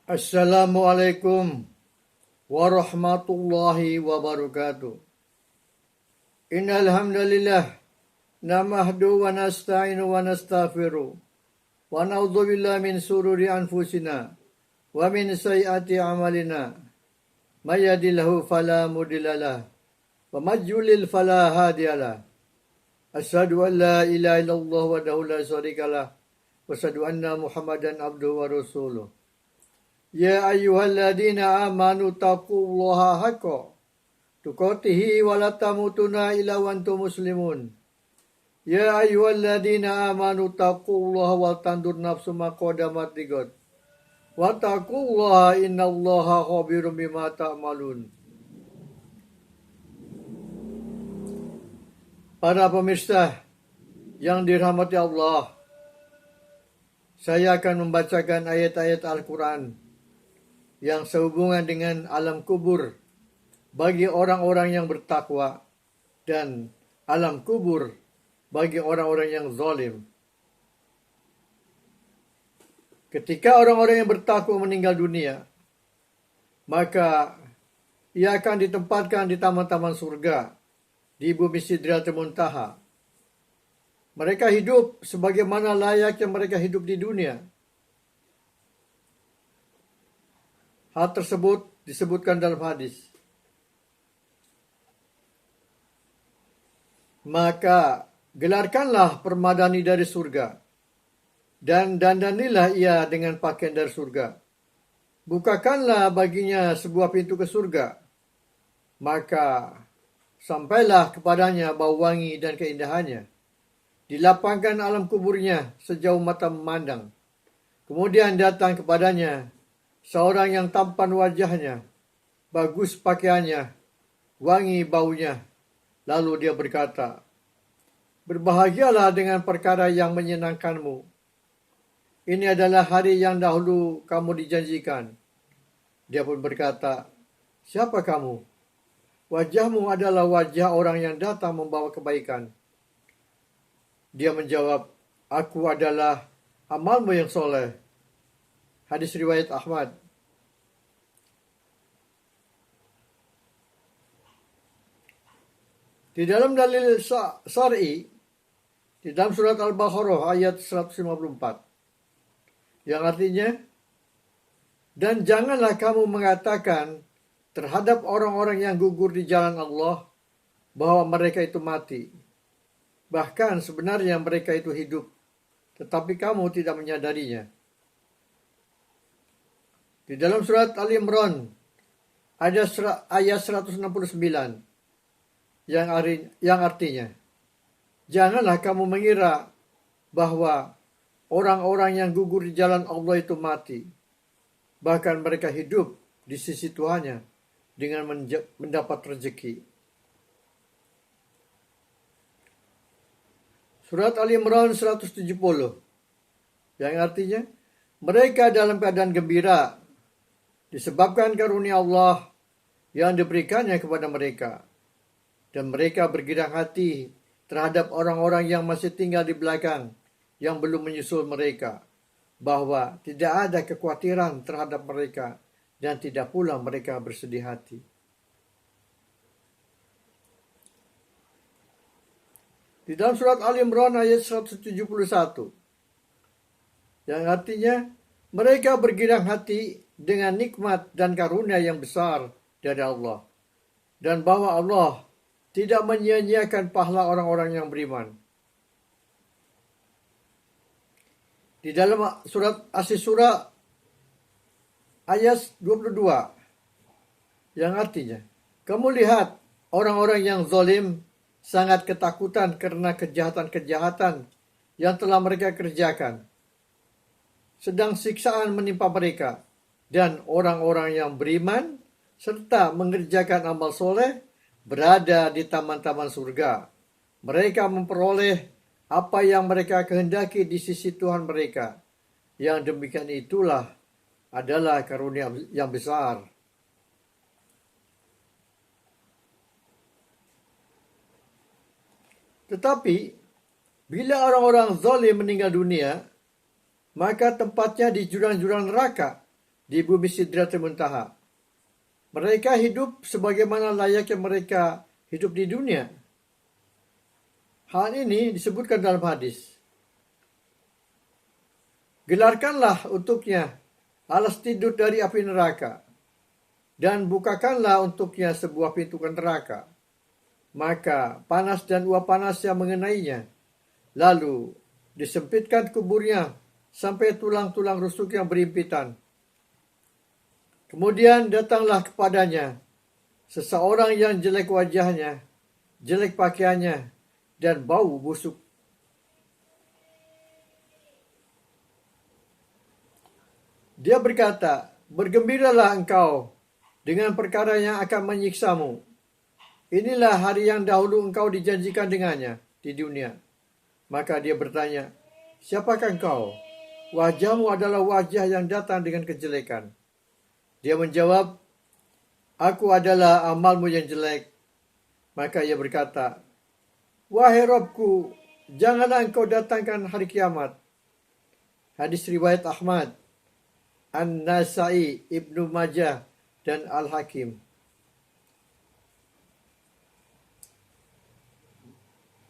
Assalamualaikum warahmatullahi wabarakatuh. Innal hamdalillah nahmaduhu wa nasta'inu wa nastaghfiruh wa na'udzu billahi min shururi anfusina wa min sayyiati a'malina. May yahdihillahu fala mudhillalah wa may yudlil fala hadiyalah. Asyhadu an la ilaha illallah wahdahu la syarikalah wa asyhadu anna Muhammadan abduhu wa rasuluh. Ya ayyuhalladzina amanu taqullaha haqqa tuqatih wa la tamutunna illa wa antum muslimun. Ya ayyuhalladzina amanu taqullaha wa tandur nafsum ma qaddamat lighad. Wa taqullaha innallaha khabirum bima ta'malun. Para pemirsa yang dirahmati Allah, saya akan membacakan ayat-ayat Al-Quran yang sehubungan dengan alam kubur bagi orang-orang yang bertakwa dan alam kubur bagi orang-orang yang zalim. Ketika orang-orang yang bertakwa meninggal dunia, maka ia akan ditempatkan di taman-taman surga di bumi Sidratul Muntaha. Mereka hidup sebagaimana layaknya mereka hidup di dunia. Hal tersebut disebutkan dalam hadis. Maka gelarkanlah permadani dari surga, dan dandanilah ia dengan pakaian dari surga. Bukakanlah baginya sebuah pintu ke surga, maka sampailah kepadanya bau wangi dan keindahannya. Dilapangkan alam kuburnya sejauh mata memandang. Kemudian datang kepadanya seorang yang tampan wajahnya, bagus pakaiannya, wangi baunya. Lalu dia berkata, "Berbahagialah dengan perkara yang menyenangkanmu. Ini adalah hari yang dahulu kamu dijanjikan." Dia pun berkata, "Siapa kamu?" "Wajahmu adalah wajah orang yang datang membawa kebaikan." Dia menjawab, "Aku adalah amalmu yang soleh." Hadis riwayat Ahmad. Di dalam dalil syar'i, di dalam surat Al-Baqarah ayat 154, yang artinya, "Dan janganlah kamu mengatakan terhadap orang-orang yang gugur di jalan Allah bahwa mereka itu mati. Bahkan sebenarnya mereka itu hidup, tetapi kamu tidak menyadarinya." Di dalam surat Ali Imran ada ayat 169 yang artinya, "Janganlah kamu mengira bahwa orang-orang yang gugur di jalan Allah itu mati. Bahkan mereka hidup di sisi Tuhannya dengan mendapat rezeki." Surat Ali Imran 170 yang artinya, "Mereka dalam keadaan gembira disebabkan karunia Allah yang diberikannya kepada mereka. Dan mereka bergirang hati terhadap orang-orang yang masih tinggal di belakang, yang belum menyusul mereka, bahwa tidak ada kekhawatiran terhadap mereka, dan tidak pula mereka bersedih hati." Di dalam surat Ali Imran ayat 171, yang artinya, "Mereka bergirang hati dengan nikmat dan karunia yang besar dari Allah, dan bahwa Allah tidak menyia-nyiakan pahala orang-orang yang beriman." Di dalam surat Asy-Syura ayat 22, yang artinya, "Kamu lihat orang-orang yang zalim sangat ketakutan karena kejahatan-kejahatan yang telah mereka kerjakan. Sedang siksaan menimpa mereka, dan orang-orang yang beriman serta mengerjakan amal soleh berada di taman-taman surga. Mereka memperoleh apa yang mereka kehendaki di sisi Tuhan mereka. Yang demikian itulah adalah karunia yang besar." Tetapi bila orang-orang zalim meninggal dunia, maka tempatnya di jurang-jurang neraka, di bumi Sidratul Muntaha. Mereka hidup sebagaimana layaknya mereka hidup di dunia. Hal ini disebutkan dalam hadis. Gelarkanlah untuknya alas tidur dari api neraka, dan bukakanlah untuknya sebuah pintu ke neraka. Maka panas dan uap panas yang mengenainya. Lalu disempitkan kuburnya sampai tulang-tulang rusuk yang berimpitan. Kemudian datanglah kepadanya seseorang yang jelek wajahnya, jelek pakaiannya, dan bau busuk. Dia berkata, "Bergembiralah engkau dengan perkara yang akan menyiksamu. Inilah hari yang dahulu engkau dijanjikan dengannya di dunia." Maka dia bertanya, "Siapakah engkau?" "Wajahmu adalah wajah yang datang dengan kejelekan." Dia menjawab, "Aku adalah amalmu yang jelek." Maka ia berkata, "Wahai Robku, janganlah engkau datangkan hari kiamat." Hadis riwayat Ahmad, An-Nasai, Ibnu Majah, dan Al-Hakim.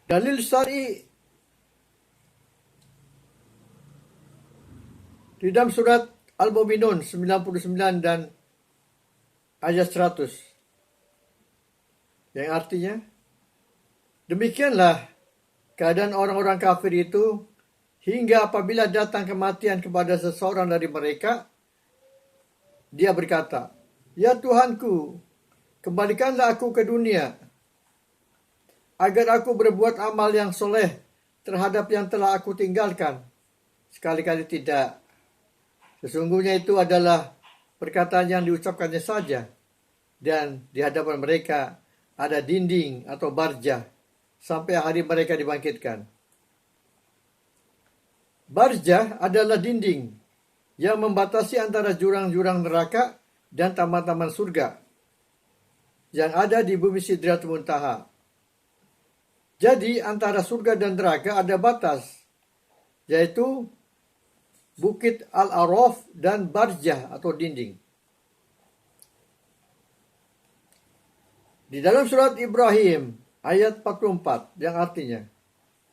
Dalil syar'i di dalam surat Al-Mu'minun 99 dan ayat 100. Yang artinya, demikianlah keadaan orang-orang kafir itu hingga apabila datang kematian kepada seseorang dari mereka, dia berkata, "Ya Tuhanku, kembalikanlah aku ke dunia, agar aku berbuat amal yang soleh terhadap yang telah aku tinggalkan." Sekali-kali tidak. Sesungguhnya itu adalah perkataan yang diucapkannya saja, dan di hadapan mereka ada dinding atau barjah sampai hari mereka dibangkitkan. Barjah adalah dinding yang membatasi antara jurang-jurang neraka dan taman-taman surga yang ada di bumi Sidratul Muntaha. Jadi antara surga dan neraka ada batas, yaitu Bukit Al-Araf dan Barjah atau dinding. Di dalam surat Ibrahim ayat 44 yang artinya,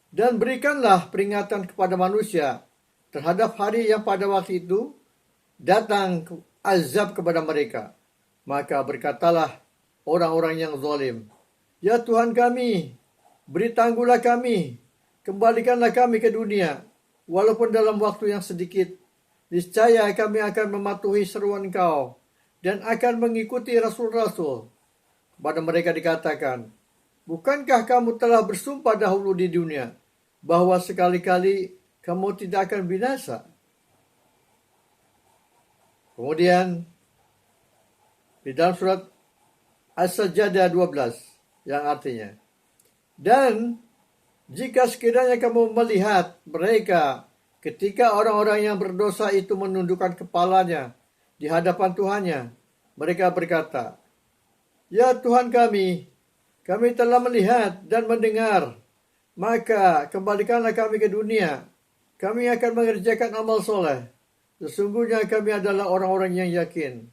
"Dan berikanlah peringatan kepada manusia terhadap hari yang pada waktu itu datang azab kepada mereka. Maka berkatalah orang-orang yang zalim, 'Ya Tuhan kami, beri tangguhlah kami, kembalikanlah kami ke dunia, walaupun dalam waktu yang sedikit. Niscaya kami akan mematuhi seruan Engkau dan akan mengikuti rasul-rasul.' Pada mereka dikatakan, 'Bukankah kamu telah bersumpah dahulu di dunia bahwa sekali-kali kamu tidak akan binasa?' Kemudian di dalam surat As-Sajdah 12 yang artinya, "Dan jika sekiranya kamu melihat mereka ketika orang-orang yang berdosa itu menundukkan kepalanya di hadapan Tuhannya, mereka berkata, 'Ya Tuhan kami telah melihat dan mendengar, maka kembalikanlah kami ke dunia. Kami akan mengerjakan amal soleh. Sesungguhnya kami adalah orang-orang yang yakin.'"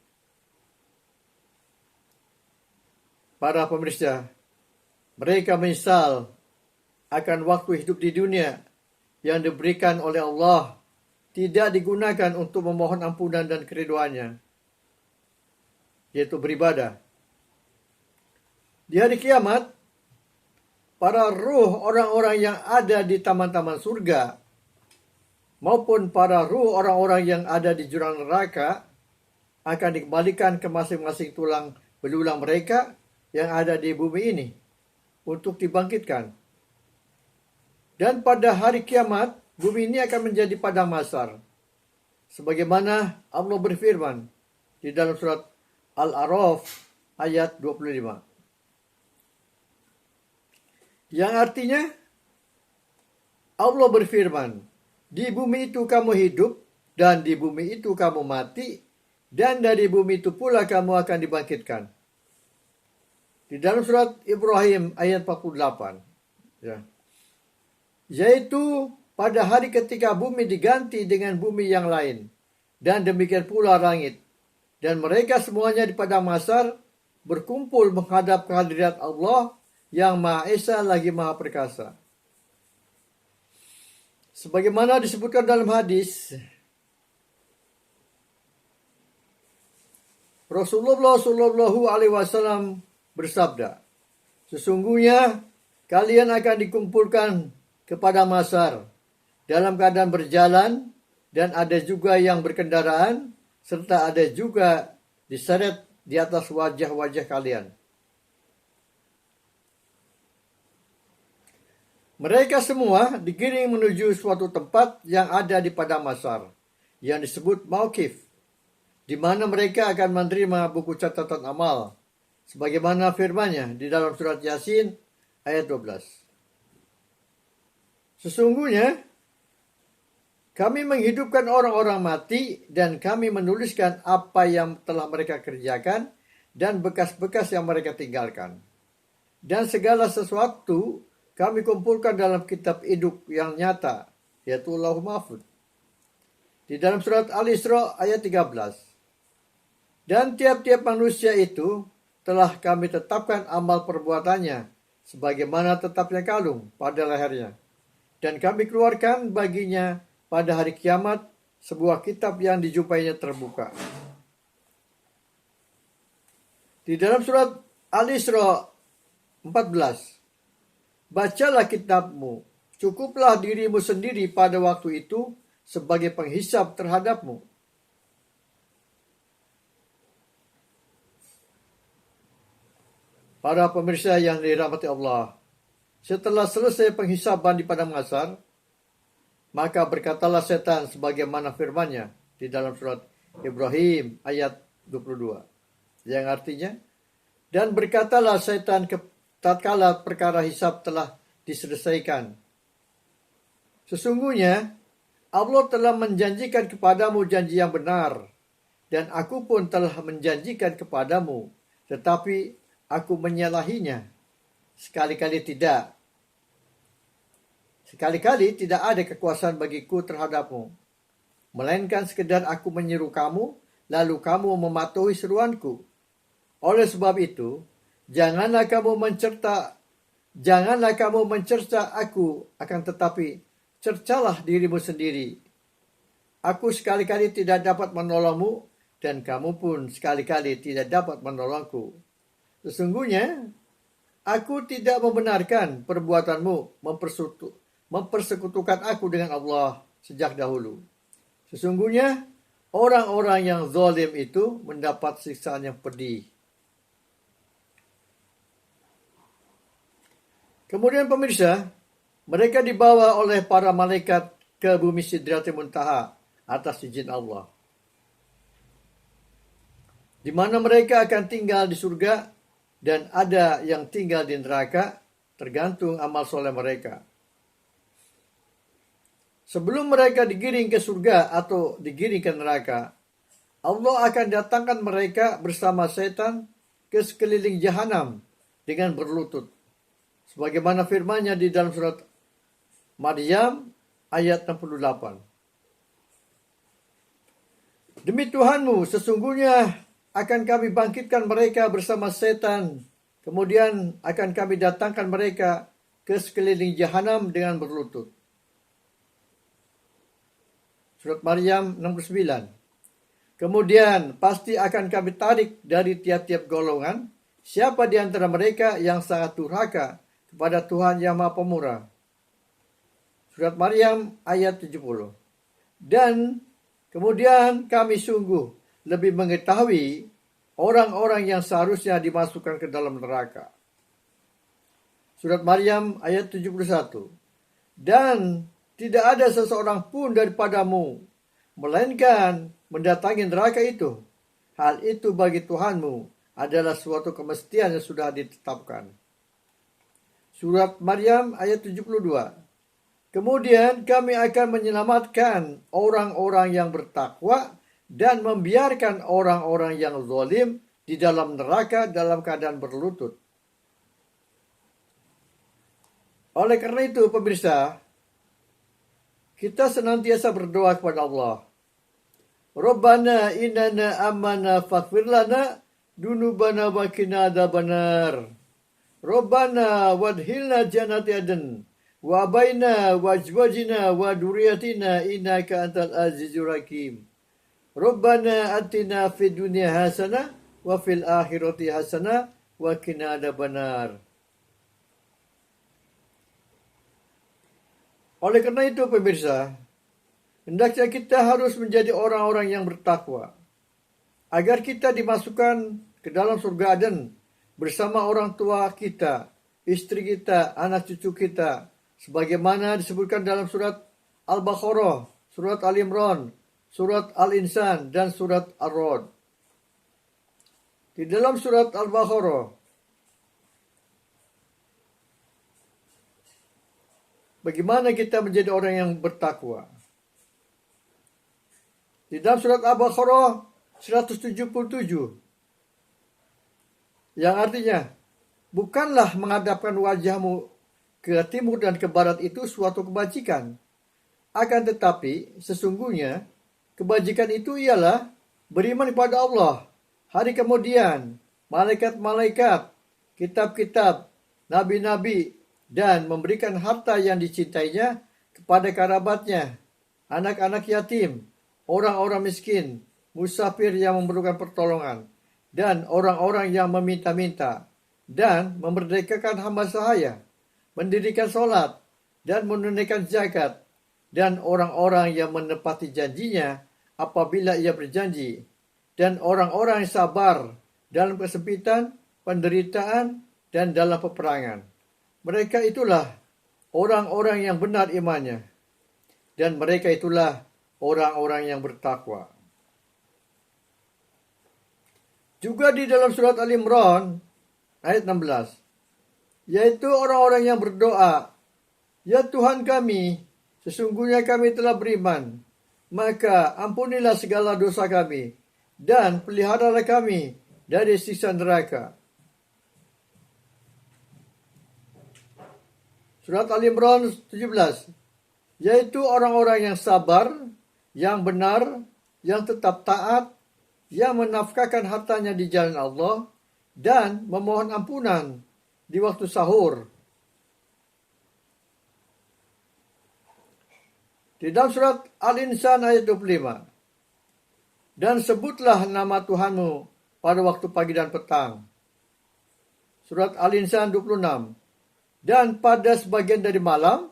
Para pemirsa, mereka menyesal akan waktu hidup di dunia yang diberikan oleh Allah tidak digunakan untuk memohon ampunan dan keriduannya, yaitu beribadah. Di hari kiamat, para ruh orang-orang yang ada di taman-taman surga maupun para ruh orang-orang yang ada di jurang neraka akan dikembalikan ke masing-masing tulang belulang mereka yang ada di bumi ini untuk dibangkitkan. Dan pada hari kiamat, bumi ini akan menjadi padang mahsyar. Sebagaimana Allah berfirman di dalam surat Al-A'raf ayat 25. Yang artinya, Allah berfirman, "Di bumi itu kamu hidup, dan di bumi itu kamu mati, dan dari bumi itu pula kamu akan dibangkitkan." Di dalam surat Ibrahim ayat 48. Ya. Yaitu pada hari ketika bumi diganti dengan bumi yang lain, dan demikian pula langit, dan mereka semuanya di padang mahsyar berkumpul menghadap kehadirat Allah yang Maha Esa lagi Maha Perkasa. Sebagaimana disebutkan dalam hadis, Rasulullah Shallallahu Alaihi Wasallam bersabda, sesungguhnya kalian akan dikumpulkan kepada mahsyar dalam keadaan berjalan, dan ada juga yang berkendaraan, serta ada juga diseret di atas wajah-wajah kalian. Mereka semua digiring menuju suatu tempat yang ada di padang mahsyar, yang disebut Mauqif, di mana mereka akan menerima buku catatan amal, sebagaimana firman-Nya di dalam surat Yasin ayat 12. Sesungguhnya kami menghidupkan orang-orang mati dan kami menuliskan apa yang telah mereka kerjakan dan bekas-bekas yang mereka tinggalkan. Dan segala sesuatu kami kumpulkan dalam kitab hidup yang nyata, yaitu Lauh Mahfuz. Di dalam surat Al-Isra ayat 13. Dan tiap-tiap manusia itu telah kami tetapkan amal perbuatannya sebagaimana tetapnya kalung pada lehernya. Dan kami keluarkan baginya pada hari kiamat sebuah kitab yang dijumpainya terbuka. Di dalam surat Al-Isra 14. Bacalah kitabmu, cukuplah dirimu sendiri pada waktu itu sebagai penghisap terhadapmu. Para pemirsa yang dirahmati Allah, setelah selesai penghisaban di padang mahsyar, maka berkatalah setan sebagaimana firman-Nya di dalam surat Ibrahim ayat 22. Yang artinya, dan berkatalah setan tatkala perkara hisab telah diselesaikan, sesungguhnya Allah telah menjanjikan kepadamu janji yang benar, dan aku pun telah menjanjikan kepadamu, tetapi aku menyalahinya. Sekali-kali tidak ada kekuasaan bagiku terhadapmu, melainkan sekedar aku menyeru kamu, lalu kamu mematuhi seruanku. Oleh sebab itu, janganlah kamu mencerca aku, akan tetapi cercalah dirimu sendiri. Aku sekali-kali tidak dapat menolongmu, dan kamu pun sekali-kali tidak dapat menolongku. Sesungguhnya, aku tidak membenarkan perbuatanmu mempersekutukan aku dengan Allah sejak dahulu. Sesungguhnya, orang-orang yang zalim itu mendapat siksaan yang pedih. Kemudian pemirsa, mereka dibawa oleh para malaikat ke bumi Sidratil Muntaha atas izin Allah, di mana mereka akan tinggal di surga, dan ada yang tinggal di neraka, tergantung amal soleh mereka. Sebelum mereka digiring ke surga atau digiring ke neraka, Allah akan datangkan mereka bersama setan ke sekeliling jahanam dengan berlutut, sebagaimana firman-Nya di dalam surat Maryam ayat 68. Demi Tuhanmu, sesungguhnya akan kami bangkitkan mereka bersama setan, kemudian akan kami datangkan mereka ke sekeliling jahanam dengan berlutut. Surat Maryam 69. Kemudian pasti akan kami tarik dari tiap-tiap golongan siapa di antara mereka yang sangat durhaka kepada Tuhan yang Maha Pemurah. Surat Maryam ayat 70. Dan kemudian kami sungguh lebih mengetahui orang-orang yang seharusnya dimasukkan ke dalam neraka. Surat Maryam ayat 71. Dan tidak ada seseorang pun daripadamu, melainkan mendatangi neraka itu. Hal itu bagi Tuhanmu adalah suatu kemestian yang sudah ditetapkan. Surat Maryam ayat 72. Kemudian kami akan menyelamatkan orang-orang yang bertakwa dan membiarkan orang-orang yang zalim di dalam neraka dalam keadaan berlutut. Oleh karena itu, pemirsa, kita senantiasa berdoa kepada Allah Rabbana innana amana faghfir lana dunubana wa qina adzabannar. Rabbana wadkhilna jannati adn wa baina wajwajina wa duriyatina innaka antal azizur hakim. Rabbana atina fid dunya hasanah wa fil akhirati hasanah wa qina adzabannar. Oleh karena itu pemirsa, hendaknya kita harus menjadi orang-orang yang bertakwa agar kita dimasukkan ke dalam surga Aden bersama orang tua kita, istri kita, anak cucu kita, sebagaimana disebutkan dalam surat Al-Baqarah, surat Al-Imran, surat Al-Insan, dan surat Ar-Ra'd. Di dalam surat Al-Baqarah, bagaimana kita menjadi orang yang bertakwa? Di dalam surat Al-Baqarah 177, yang artinya, bukanlah menghadapkan wajahmu ke timur dan ke barat itu suatu kebajikan. Akan tetapi, sesungguhnya, kebajikan itu ialah beriman kepada Allah, hari kemudian, malaikat-malaikat, kitab-kitab, nabi-nabi, dan memberikan harta yang dicintainya kepada kerabatnya, anak-anak yatim, orang-orang miskin, musafir yang memerlukan pertolongan, dan orang-orang yang meminta-minta, dan memerdekakan hamba sahaya, mendirikan sholat, dan menunaikan zakat, dan orang-orang yang menepati janjinya apabila ia berjanji, dan orang-orang yang sabar dalam kesempitan, penderitaan, dan dalam peperangan. Mereka itulah orang-orang yang benar imannya, dan mereka itulah orang-orang yang bertakwa. Juga di dalam surat Al-Imran ayat 16, yaitu orang-orang yang berdoa, "Ya Tuhan kami, sesungguhnya kami telah beriman, maka ampunilah segala dosa kami dan peliharalah kami dari siksa neraka." Surat Al-Imran 17, yaitu orang-orang yang sabar, yang benar, yang tetap taat, yang menafkahkan hartanya di jalan Allah, dan memohon ampunan di waktu sahur. Di dalam surat Al-Insan ayat 25, dan sebutlah nama Tuhanmu pada waktu pagi dan petang. Surat Al-Insan 26, dan pada sebagian dari malam,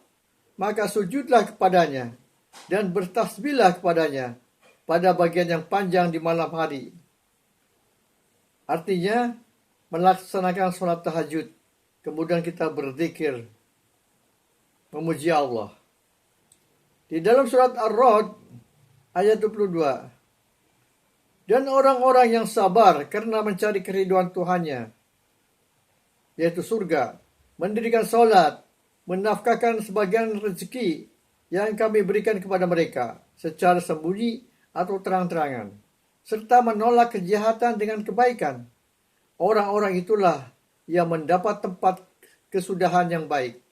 maka sujudlah kepadanya, dan bertasbihlah kepadanya pada bagian yang panjang di malam hari. Artinya, melaksanakan sholat tahajud, kemudian kita berzikir, memuji Allah. Di dalam surat Ar-Ra'd ayat 22, dan orang-orang yang sabar karena mencari keriduan Tuhannya, yaitu surga, mendirikan sholat, menafkahkan sebagian rezeki yang kami berikan kepada mereka secara sembunyi atau terang-terangan, serta menolak kejahatan dengan kebaikan. Orang-orang itulah yang mendapat tempat kesudahan yang baik.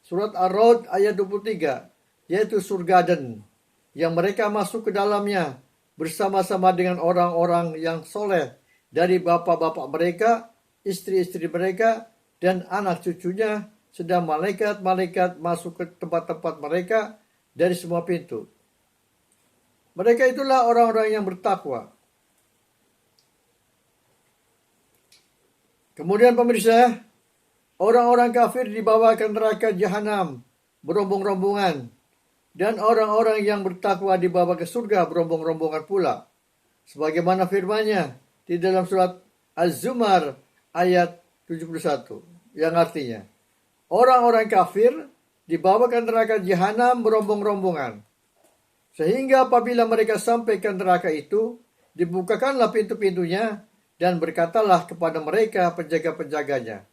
Surat Ar-Ra'd ayat 23, yaitu surga Aden, yang mereka masuk ke dalamnya bersama-sama dengan orang-orang yang soleh dari bapak-bapak mereka, istri-istri mereka, dan anak cucunya, sedang malaikat-malaikat masuk ke tempat-tempat mereka dari semua pintu. Mereka itulah orang-orang yang bertakwa. Kemudian pemirsa, orang-orang kafir dibawa ke neraka jahanam berombong-rombongan, dan orang-orang yang bertakwa dibawa ke surga berombong-rombongan pula. Sebagaimana firman-Nya di dalam surat Az-Zumar ayat 71, yang artinya, orang-orang kafir dibawa ke neraka jahanam berombong-rombongan, sehingga apabila mereka sampai ke neraka itu, dibukakanlah pintu-pintunya, dan berkatalah kepada mereka penjaga-penjaganya,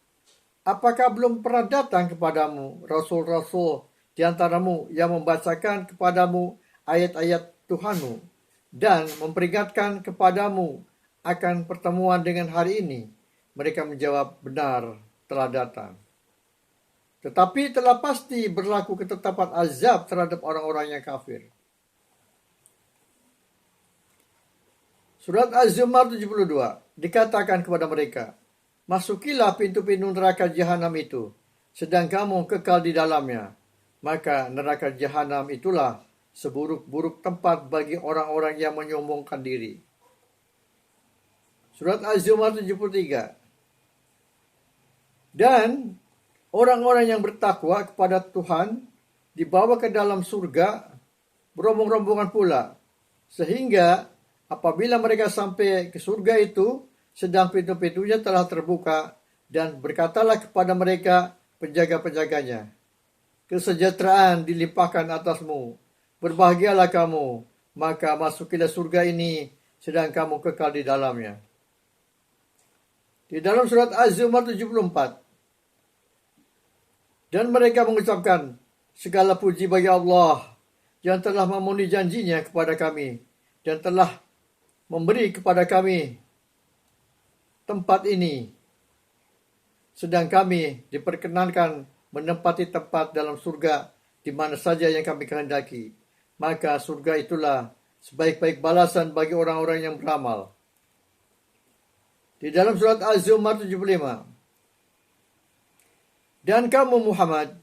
"Apakah belum pernah datang kepadamu rasul-rasul di antaramu yang membacakan kepadamu ayat-ayat Tuhanmu dan memperingatkan kepadamu akan pertemuan dengan hari ini?" Mereka menjawab, "Benar, telah datang." Tetapi telah pasti berlaku ketetapan azab terhadap orang-orang yang kafir. Surat Az-Zumar 72 dikatakan kepada mereka, masukilah pintu-pintu neraka jahanam itu, sedang kamu kekal di dalamnya. Maka neraka jahanam itulah seburuk-buruk tempat bagi orang-orang yang menyombongkan diri. Surat Az-Zumar 73. Dan orang-orang yang bertakwa kepada Tuhan dibawa ke dalam surga berombong-rombongan pula, sehingga apabila mereka sampai ke surga itu, sedang pintu-pintunya telah terbuka, dan berkatalah kepada mereka penjaga-penjaganya, kesejahteraan dilimpahkan atasmu, berbahagialah kamu, maka masukilah surga ini, sedang kamu kekal di dalamnya. Di dalam surat Az-Zumar 74, dan mereka mengucapkan, segala puji bagi Allah yang telah memenuhi janjinya kepada kami dan telah memberi kepada kami tempat ini, sedang kami diperkenankan menempati tempat dalam surga di mana saja yang kami kehendaki. Maka surga itulah sebaik-baik balasan bagi orang-orang yang beramal. Di dalam surat Az-Zumar 75, dan kamu Muhammad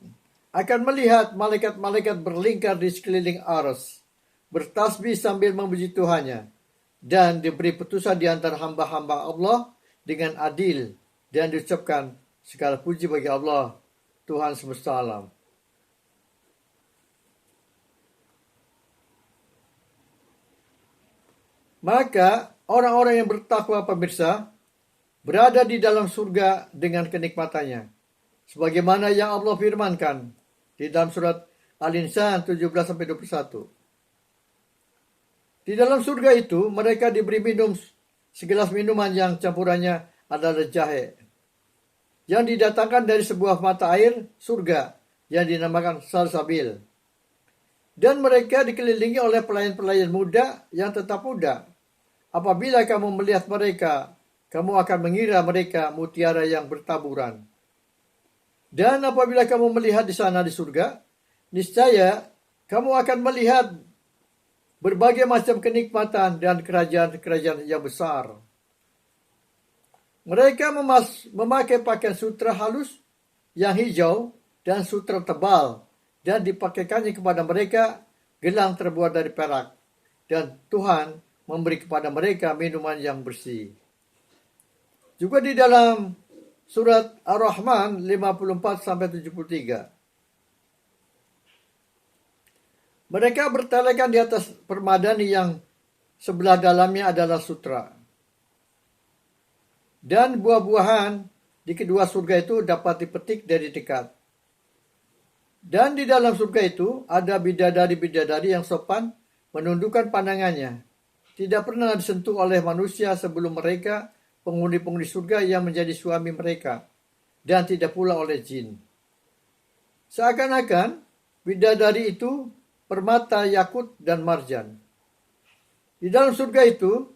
akan melihat malaikat-malaikat berlingkar di sekeliling arsy, bertasbih sambil memuji Tuhannya, dan diberi putusan di antara hamba-hamba Allah dengan adil, dan diucapkan segala puji bagi Allah, Tuhan semesta alam. Maka orang-orang yang bertakwa, pemirsa, berada di dalam surga dengan kenikmatannya, sebagaimana yang Allah firmankan di dalam surat Al-Insan 17-21. Di dalam surga itu mereka diberi minum segelas minuman yang campurannya adalah jahe, yang didatangkan dari sebuah mata air surga yang dinamakan salsabil. Dan mereka dikelilingi oleh pelayan-pelayan muda yang tetap muda. Apabila kamu melihat mereka, kamu akan mengira mereka mutiara yang bertaburan. Dan apabila kamu melihat di sana di surga, niscaya kamu akan melihat berbagai macam kenikmatan dan kerajaan-kerajaan yang besar. Mereka memakai pakaian sutra halus yang hijau dan sutra tebal, dan dipakaikannya kepada mereka gelang terbuat dari perak, dan Tuhan memberi kepada mereka minuman yang bersih. Juga di dalam surat Ar-Rahman 54-73. Mereka bertelekan di atas permadani yang sebelah dalamnya adalah sutra. Dan buah-buahan di kedua surga itu dapat dipetik dari dekat. Dan di dalam surga itu ada bidadari-bidadari yang sopan menundukkan pandangannya. Tidak pernah disentuh oleh manusia sebelum mereka, penghuni-penghuni surga yang menjadi suami mereka, dan tidak pula oleh jin. Seakan-akan bidadari itu permata, yakut, dan marjan. Di dalam surga itu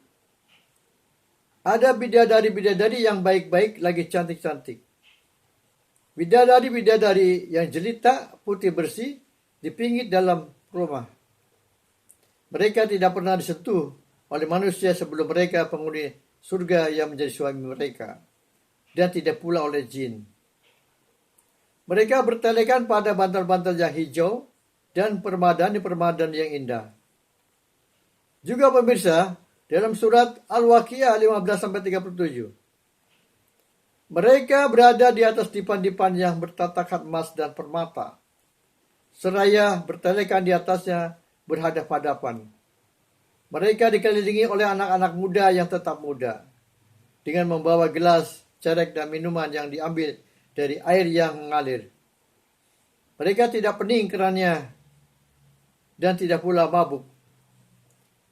ada bidadari-bidadari yang baik-baik lagi cantik-cantik. Bidadari-bidadari yang jelita, putih bersih, dipingit dalam rumah. Mereka tidak pernah disentuh oleh manusia sebelum mereka, penghuni surga yang menjadi suami mereka, dan tidak pula oleh jin. Mereka bertelekan pada bantal-bantal yang hijau dan permadani-permadani yang indah. Juga pemirsa, dalam surat Al-Waqiah 15-37, mereka berada di atas dipan-dipan yang bertatakan emas dan permata, seraya bertelekan di atasnya berhadap-hadapan. Mereka dikelilingi oleh anak-anak muda yang tetap muda, dengan membawa gelas, cerek, dan minuman yang diambil dari air yang mengalir. Mereka tidak pening kerannya, dan tidak pula mabuk.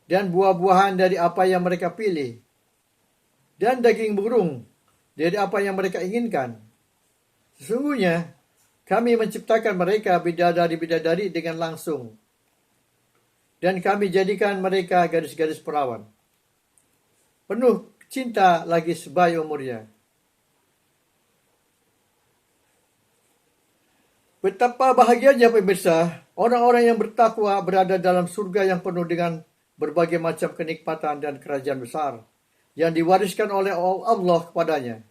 Dan buah-buahan dari apa yang mereka pilih, dan daging burung dari apa yang mereka inginkan. Sesungguhnya kami menciptakan mereka bidadari-bidadari dengan langsung, dan kami jadikan mereka gadis-gadis perawan, penuh cinta lagi sebaik umurnya. Betapa bahagianya pemirsa, orang-orang yang bertakwa berada dalam surga yang penuh dengan berbagai macam kenikmatan dan kerajaan besar yang diwariskan oleh Allah kepadanya.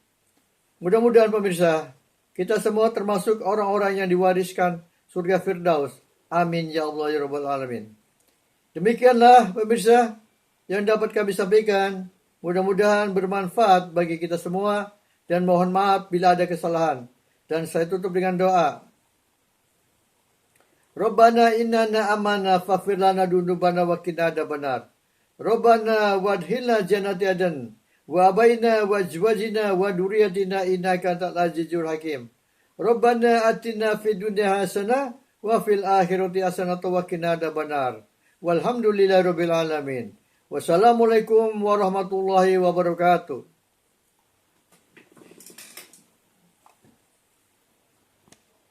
Mudah-mudahan pemirsa, kita semua termasuk orang-orang yang diwariskan surga Firdaus. Amin ya Allah ya Rabbal Alamin. Demikianlah pemirsa yang dapat kami sampaikan. Mudah-mudahan bermanfaat bagi kita semua dan mohon maaf bila ada kesalahan. Dan saya tutup dengan doa. Rabbana innana amana faghfir lana dzunubana wa qina adzabannar. Rabbana wadkhilna jannati adn wa abaina wa azwajina wa dzurriyyatina innaka antal azizul hakim. Rabbana atina fid dunya hasanah wa fil akhirati hasanah wa qina adzabannar. Walhamdulillahirabbil alamin. Wassalamualaikum warahmatullahi wabarakatuh.